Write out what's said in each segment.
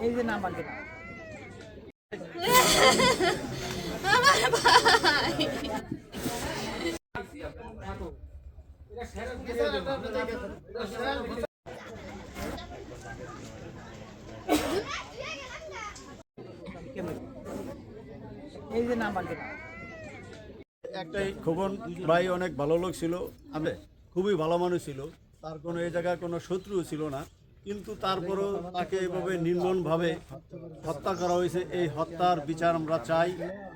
এই যে নাম আগে আমার ভাই এই যে নাম আগে একটাই খোকন ভাই অনেক ভালো লোক ছিল, আমি খুবই ভালো মানুষ ছিল, তার কোনো এই জায়গায় কোনো শত্রু ছিল না, কিন্তু তারপরেও তাকে এভাবে নির্মমভাবে হত্যা করা হয়েছে। এই হত্যার বিচার আমরা চাই,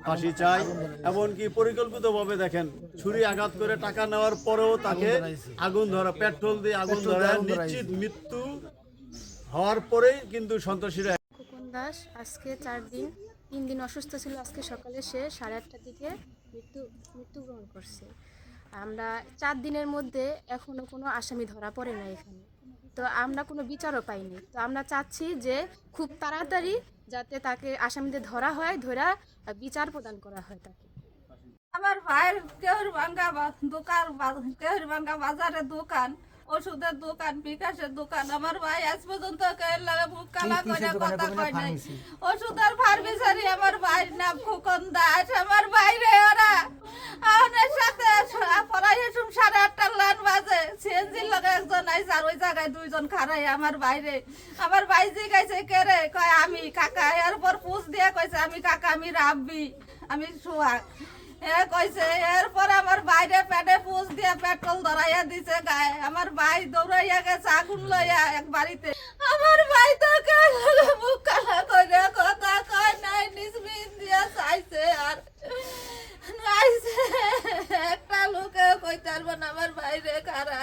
ফাঁসি চাই। এমনকি পরিকল্পিতভাবে দেখেন ছুরি আঘাত করে টাকা নেওয়ার পরেও তাকে আগুন ধরা, পেট্রোল দিয়ে আগুন ধরা, নিশ্চিত মৃত্যু হওয়ার পরেই কিন্তু সন্ত্রাসীরা। খোকন দাস আজকে 3 দিন অসুস্থ ছিল। আজকে সকালে সে 8:30টার দিকে মৃত্যুবরণ করছে। আমরা 4 দিনের মধ্যে এখনো কোনো আসামি ধরা পড়ে না এখানে, তো আমরা কোনো বিচারও পাইনি। তো আমরা চাচ্ছি যে খুব তাড়াতাড়ি যাতে তাকে আসামিদের ধরা হয়, ধরা বিচার প্রদান করা হয় তাকে। আমার ভাইয়ের কেউর ভাঙ্গা বাজারের দোকান, ওষুধের দোকান, বিকাশের দোকান। আমার ভাই আজ পর্যন্ত মুখ কালা করে কথা কয় নাই। ওষুধের ফার্মেসি আমার ভাইয়ের নাম খোকন দাস। আমার বাইরে ওরা আমাদের সাথে পড়াই 8:30 লান বাজে সিএনজির লগে একজন আইসে, আর ওই জায়গায় 2জন খারাই আমার বাইরে। আমার ভাই জিগাইছে কে রে, কয় আমি কাকা। এরপর পুষ দিয়ে কইছে আমি কাকা, আমি রাব্বি, আমি সোহাগ। কইছে এরপর আমার বাইরে পেটে পুষ দিয়ে পেট্রোল ধরাইয়া দিছে গায়ে। আমার ভাই দৌড়াইয়া গেছে আগুন লইয়া এক বাড়িতে। আমার ভাই তো মুখ কালা করে কথা কয় নাই, নিসমিন দিয়া চাইছে আর নাইছে। একটা লোকে কইতে পারবো না আমার বাইরে কারা।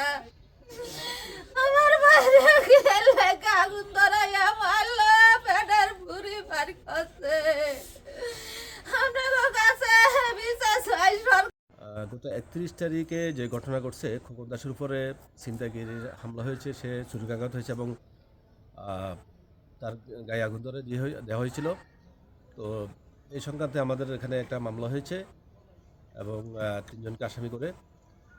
আমার বাইরে গেলে আগুন ধরাইয়া মারলো, পেটের ভুড়ি বাড়ি করছে। আপনার কাছে বিচার চাই। গত 31 তারিখে যে ঘটনা ঘটছে, খোকন দাসের উপরে ছিনতাইকারীর হামলা হয়েছে, সে ছুরিকাঘাত হয়েছে এবং তার গায়ে আগুন ধরে দেওয়া হয়েছিল। তো এই সংক্রান্তে আমাদের এখানে একটা মামলা হয়েছে এবং 3জনকে আসামি করে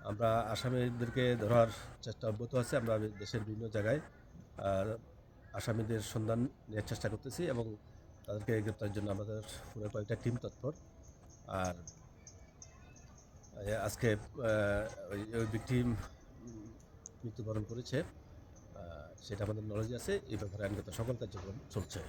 আমরা আসামিদেরকে ধরার চেষ্টা অব্যাহত আছে। আমরা দেশের বিভিন্ন জায়গায় আসামিদের সন্ধান নেওয়ার চেষ্টা করতেছি এবং তাদেরকে গ্রেপ্তারের জন্য আমাদের পুরো কয়েকটা টিম তৎপর। আর আজকে ওই ভিকটিম মৃত্যুবরণ করেছে, সেটা আমাদের নলেজ আছে। এই ব্যাপারে আইনগত সকল কার্যক্রম চলছে।